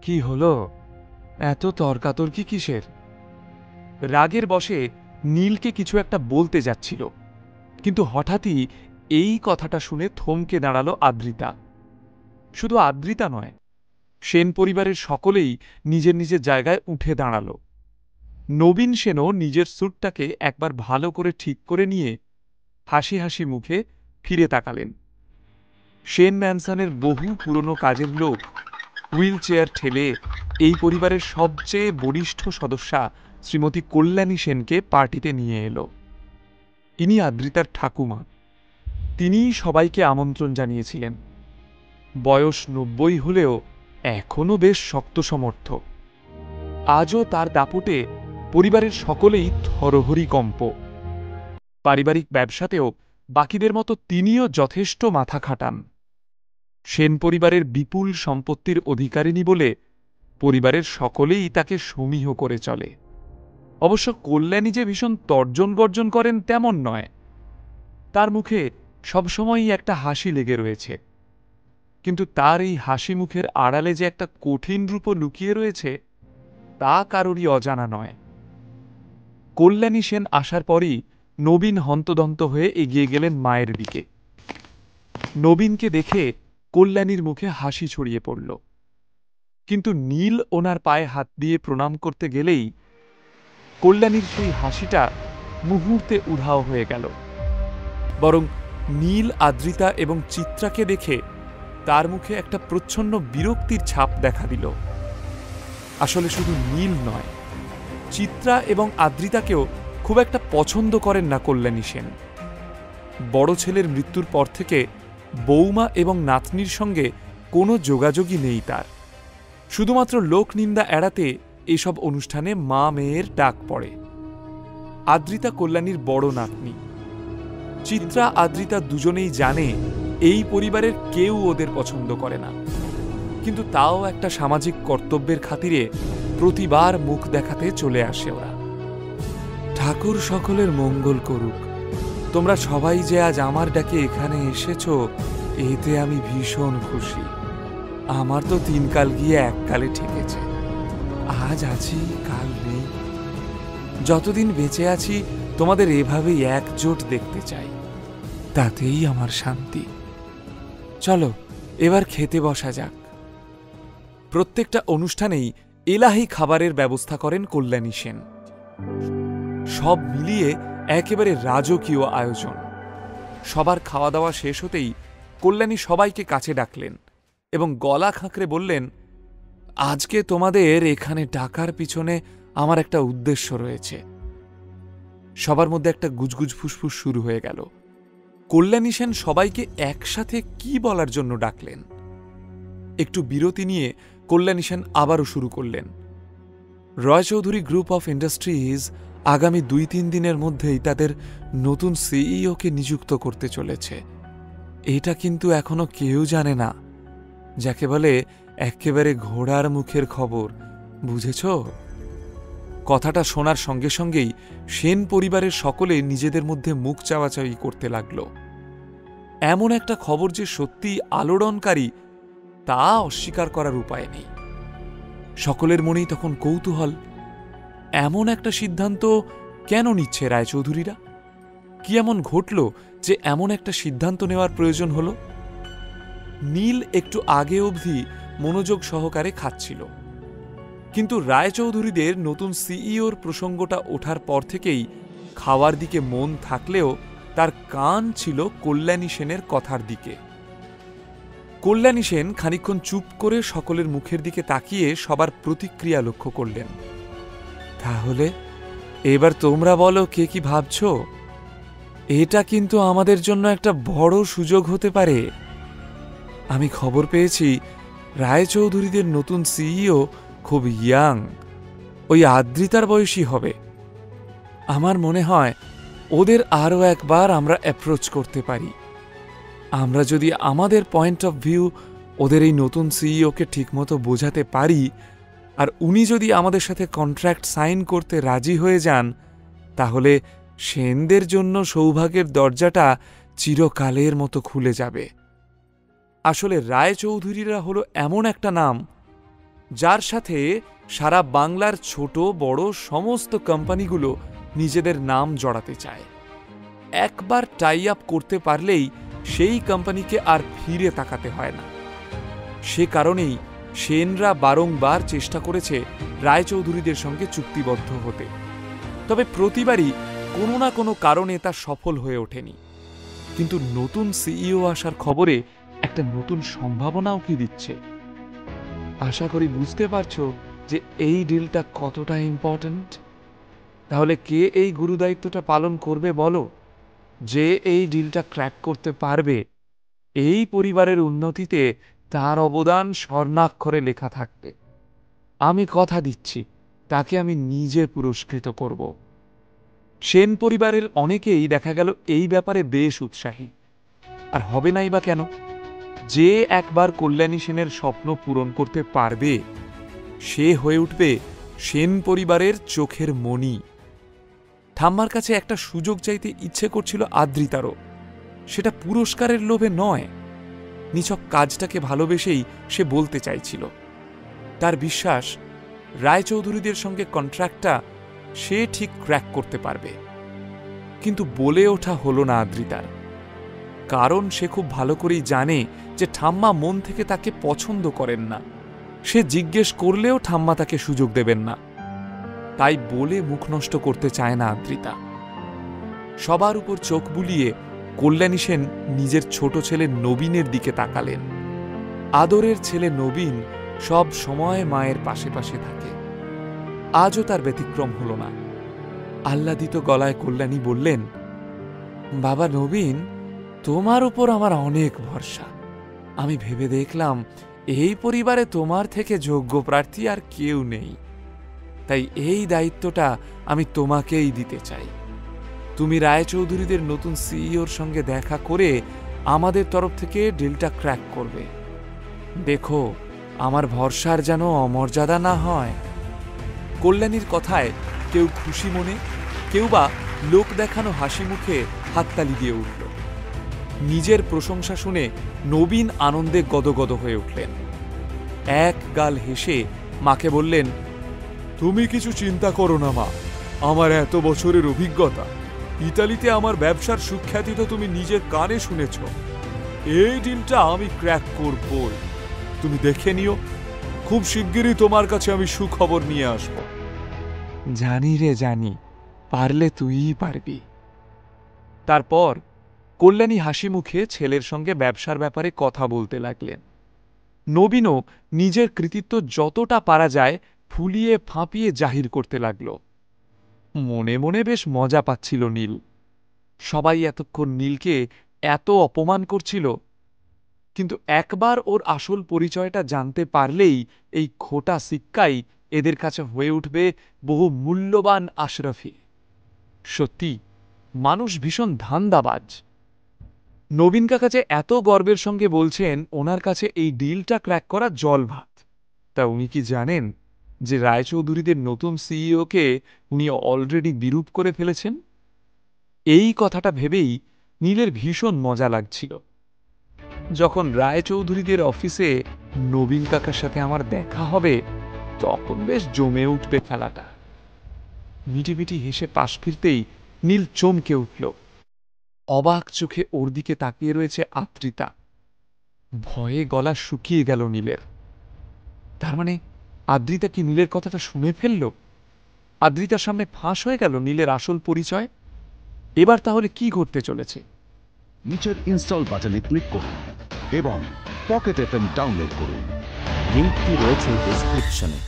কি হলো? এত তর্কাতর্কি কিসের? রাগের বশে নীলকে কিছু একটা বলতে যাচ্ছিল, কিন্তু হঠাৎই এই কথাটা শুনে থমকে দাঁড়ালো আদ্রিতা। শুধু আদ্রিতা নয়, সেন পরিবারের সকলেই নিজের নিজের জায়গায় উঠে দাঁড়ালো। নবীন সেনও নিজের স্যুটটাকে একবার ভালো করে ঠিক করে নিয়ে হাসি হাসি মুখে ফিরে তাকালেন। সেন ম্যানসনের বহু পুরনো কাজের লোক হুইল চেয়ার ঠেলে এই পরিবারের সবচেয়ে বরিষ্ঠ সদস্যা শ্রীমতী কল্যাণী সেনকে পার্টিতে নিয়ে এলো। ইনি আদ্রিতার ঠাকুমা। তিনিই সবাইকে আমন্ত্রণ জানিয়েছিলেন। বয়স ৯০ হলেও এখনো বেশ শক্ত সমর্থ। আজও তার দাপটে পরিবারের সকলেই থরহরিকম্প। পারিবারিক ব্যবসাতেও বাকিদের মতো তিনিও যথেষ্ট মাথা খাটান। সেন পরিবারের বিপুল সম্পত্তির অধিকারিণী বলে পরিবারের সকলেই তাকে সমীহ করে চলে। অবশ্য কল্যাণী যে ভীষণ তর্জন গর্জন করেন তেমন নয়। তার মুখে সবসময়ই একটা হাসি লেগে রয়েছে, কিন্তু তার এই হাসি মুখের আড়ালে যে একটা কঠিন রূপ লুকিয়ে রয়েছে তা কারোরই অজানা নয়। কল্যাণী সেন আসার পরই নবীন হন্তদন্ত হয়ে এগিয়ে গেলেন মায়ের দিকে। নবীনকে দেখে কল্যাণীর মুখে হাসি ছড়িয়ে পড়ল, কিন্তু নীল ওনার পায়ে হাত দিয়ে প্রণাম করতে গেলেই কল্যাণীর সেই হাসিটা মুহূর্তে উধাও হয়ে গেল। বরং নীল আদ্রিতা এবং চিত্রাকে দেখে তার মুখে একটা প্রচ্ছন্ন বিরক্তির ছাপ দেখা দিল। আসলে শুধু নীল নয়, চিত্রা এবং আদ্রিতাকেও খুব একটা পছন্দ করেন না কল্যাণী সেন। বড় ছেলের মৃত্যুর পর থেকে বৌমা এবং নাতনির সঙ্গে কোনো যোগাযোগই নেই তার। শুধুমাত্র লোকনিন্দা এড়াতে এসব অনুষ্ঠানে মা মেয়ের ডাক পড়ে। আদ্রিতা কল্যাণীর বড় নাতনি। চিত্রা আদ্রিতা দুজনেই জানে এই পরিবারের কেউ ওদের পছন্দ করে না, কিন্তু তাও একটা সামাজিক কর্তব্যের খাতিরে প্রতিবার মুখ দেখাতে চলে আসে ওরা। ঠাকুর সকলের মঙ্গল করুক। তোমরা সবাই যে আজ আমার ডাকে এখানে এসেছ, এতে আমি ভীষণ খুশি। আমার তো ৩ কাল গিয়ে ১ কালে ঠেকেছে। আজ আছি, কাল নেই। যতদিন বেঁচে আছি তোমাদের এভাবেই একজোট দেখতে চাই, তাতেই আমার শান্তি। চলো এবার খেতে বসা যাক। প্রত্যেকটা অনুষ্ঠানেই এলাহি খাবারের ব্যবস্থা করেন কল্যাণী সেন। সব মিলিয়ে একেবারে রাজকীয় আয়োজন। সবার খাওয়া দাওয়া শেষ হতেই কল্যাণী সবাইকে কাছে ডাকলেন এবং গলা খাঁকড়ে বললেন, আজকে তোমাদের এখানে ডাকার পিছনে আমার একটা উদ্দেশ্য রয়েছে। সবার মধ্যে একটা গুজগুজ ফুসফুস শুরু হয়ে গেল। কল্যাণী সেন সবাইকে একসাথে কি বলার জন্য ডাকলেন? একটু বিরতি নিয়ে কল্যাণী সেন আবারও শুরু করলেন। রয়চৌধুরী গ্রুপ অফ ইন্ডাস্ট্রিজ আগামী ২-৩ দিনের মধ্যেই তাদের নতুন সিইওকে নিযুক্ত করতে চলেছে। এটা কিন্তু এখনো কেউ জানে না, যাকে বলে একেবারে ঘোড়ার মুখের খবর, বুঝেছ? কথাটা শোনার সঙ্গে সঙ্গেই সেন পরিবারের সকলে নিজেদের মধ্যে মুখ চাওয়াচাওয়ি করতে লাগল। এমন একটা খবর যে সত্যিই আলোড়নকারী তা অস্বীকার করার উপায় নেই। সকলের মনেই তখন কৌতূহল, এমন একটা সিদ্ধান্ত কেন নিচ্ছে রায়চৌধুরীরা? কি এমন ঘটল যে এমন একটা সিদ্ধান্ত নেওয়ার প্রয়োজন হল? নীল একটু আগে অবধি মনোযোগ সহকারে খাচ্ছিল, কিন্তু রায়চৌধুরীদের নতুন সিইওর প্রসঙ্গটা ওঠার পর থেকেই খাওয়ার দিকে মন থাকলেও তার কান ছিল কল্যাণী সেনের কথার দিকে। কল্যাণী সেন খানিকক্ষণ চুপ করে সকলের মুখের দিকে তাকিয়ে সবার প্রতিক্রিয়া লক্ষ্য করলেন। তাহলে এবার তোমরা বলো, কে কি ভাবছ? এটা কিন্তু আমাদের জন্য একটা বড় সুযোগ হতে পারে। আমি খবর পেয়েছি রায়চৌধুরীদের নতুন সিইও খুব ইয়াং, ওই আদ্রিতার বয়সী হবে। আমার মনে হয় ওদের আরও একবার আমরা অ্যাপ্রোচ করতে পারি। আমরা যদি আমাদের পয়েন্ট অফ ভিউ ওদের এই নতুন সিইওকে ঠিকমতো বোঝাতে পারি, আর উনি যদি আমাদের সাথে কন্ট্রাক্ট সাইন করতে রাজি হয়ে যান, তাহলে সেনদের জন্য সৌভাগ্যের দরজাটা চিরকালের মতো খুলে যাবে। আসলে রায়চৌধুরীরা হলো এমন একটা নাম যার সাথে সারা বাংলার ছোট বড় সমস্ত কোম্পানিগুলো নিজেদের নাম জড়াতে চায়। একবার টাই আপ করতে পারলেই সেই কোম্পানিকে আর ফিরে তাকাতে হয় না। সে কারণেই সেনরা বারংবার চেষ্টা করেছে রায়চৌধুরীদের সঙ্গে চুক্তিবদ্ধ হতে, তবে প্রতিবারই কোনো না কোনো কারণে তা সফল হয়ে ওঠেনি। কিন্তু নতুন সিইও আসার খবরে একটা নতুন সম্ভাবনাও কি দিচ্ছে। আশা করি বুঝতে পারছো যে এই ডিলটা কতটা ইম্পর্ট্যান্ট। তাহলে কে এই গুরুদায়িত্বটা পালন করবে বলো? যে এই ডিলটা ক্র্যাক করতে পারবে, এই পরিবারের উন্নতিতে তার অবদান স্বর্ণাক্ষরে লেখা থাকবে। আমি কথা দিচ্ছি তাকে আমি নিজে পুরস্কৃত করব। সেন পরিবারের অনেকেই দেখা গেল এই ব্যাপারে বেশ উৎসাহী। আর হবে নাই বা কেন? যে একবার কল্যাণী সেনের স্বপ্ন পূরণ করতে পারবে সে হয়ে উঠবে সেন পরিবারের চোখের মণি। ঠাম্মার কাছে একটা সুযোগ চাইতে ইচ্ছে করছিল আদ্রিতারও, সেটা পুরস্কারের লোভে নয়, নিছক কাজটাকে ভালোবেসেই সে বলতে চাইছিল। তার বিশ্বাস রায়চৌধুরীদের সঙ্গে কন্ট্রাক্টটা সে ঠিক ক্র্যাক করতে পারবে। কিন্তু বলে ওঠা হলো না আদ্রিতার, কারণ সে খুব ভালো করেই জানে যে ঠাম্মা মন থেকে তাকে পছন্দ করেন না। সে জিজ্ঞেস করলেও ঠাম্মা তাকে সুযোগ দেবেন না, তাই বলে মুখ নষ্ট করতে চায় না আদ্রিতা। সবার উপর চোখ বুলিয়ে কল্যাণী সেন নিজের ছোট ছেলে নবীনের দিকে তাকালেন। আদরের ছেলে নবীন সব সময় মায়ের পাশে পাশে থাকে, আজও তার ব্যতিক্রম হল না। আহ্লাদিত গলায় কল্যাণী বললেন, বাবা নবীন, তোমার উপর আমার অনেক ভরসা। আমি ভেবে দেখলাম এই পরিবারে তোমার থেকে যোগ্য প্রার্থী আর কেউ নেই, তাই এই দায়িত্বটা আমি তোমাকেই দিতে চাই। তুমি রায়চৌধুরীদের নতুন সিইওর সঙ্গে দেখা করে আমাদের তরফ থেকে ডিলটা ক্র্যাক করবে। দেখো, আমার ভরসার যেন অমর্যাদা না হয়। কল্যাণীর কথায় কেউ খুশি মনে, কেউ বা লোক দেখানো হাসি মুখে হাততালি দিয়ে উঠল। নিজের প্রশংসা শুনে নবীন আনন্দে গদগদ হয়ে উঠলেন। এক গাল হেসে মাকে বললেন, তুমি কিছু চিন্তা করো না মা, আমার এত বছরের অভিজ্ঞতা, ইতালিতে আমার ব্যবসার সুখ্যাতি তো তুমি নিজের কানে শুনেছ। এই ডিলটা আমি ক্র্যাক করবই, তুমি দেখে নিও। খুব শিগগিরই তোমার কাছে আমি সুখবর নিয়ে আসব। জানি রে জানি, পারলে তুইই পারবি। তারপর কল্যাণী হাসি মুখে ছেলের সঙ্গে ব্যবসার ব্যাপারে কথা বলতে লাগলেন। নবীনও নিজের কৃতিত্ব যতটা পারা যায় ফুলিয়ে ফাঁপিয়ে জাহির করতে লাগল। মনে মনে বেশ মজা পাচ্ছিল নীল। সবাই এতক্ষণ নীলকে এত অপমান করছিল, কিন্তু একবার ওর আসল পরিচয়টা জানতে পারলেই এই খোটা সিক্কাই এদের কাছে হয়ে উঠবে বহু মূল্যবান আশরাফি। সত্যি মানুষ ভীষণ ধান্দাবাজ। নবীন কাকা যে এত গর্বের সঙ্গে বলছেন ওনার কাছে এই ডিলটা ক্র্যাক করা জল ভাত, তা উনি কি জানেন যে রায়চৌধুরীদের নতুন সিইওকে উনি অলরেডি বিরূপ করে ফেলেছেন? এই কথাটা ভেবেই নীলের ভীষণ মজা লাগছিল। যখন রায়চৌধুরীদের অফিসে নবীন কাকার সাথে আমার দেখা হবে তখন বেশ জমে উঠবে খেলাটা। মিটিমিটি হেসে পাশ ফিরতেই নীল চমকে উঠল। অবাক চোখে ওর দিকে তাকিয়ে রয়েছে আদ্রিতা। ভয়ে গলা শুকিয়ে গেল নীলের। তার মানে আদ্রিতা কি নীলের কথাটা শুনে ফেলল? আদ্রিতার সামনে ফাঁস হয়ে গেল নীলের আসল পরিচয়। এবার তাহলে কি ঘটতে চলেছে? নিচের ইনস্টল বাটনে ক্লিক করুন এবং পকেট এফএম ডাউনলোড করুন। লিংকটি রয়েছে ডেসক্রিপশনে।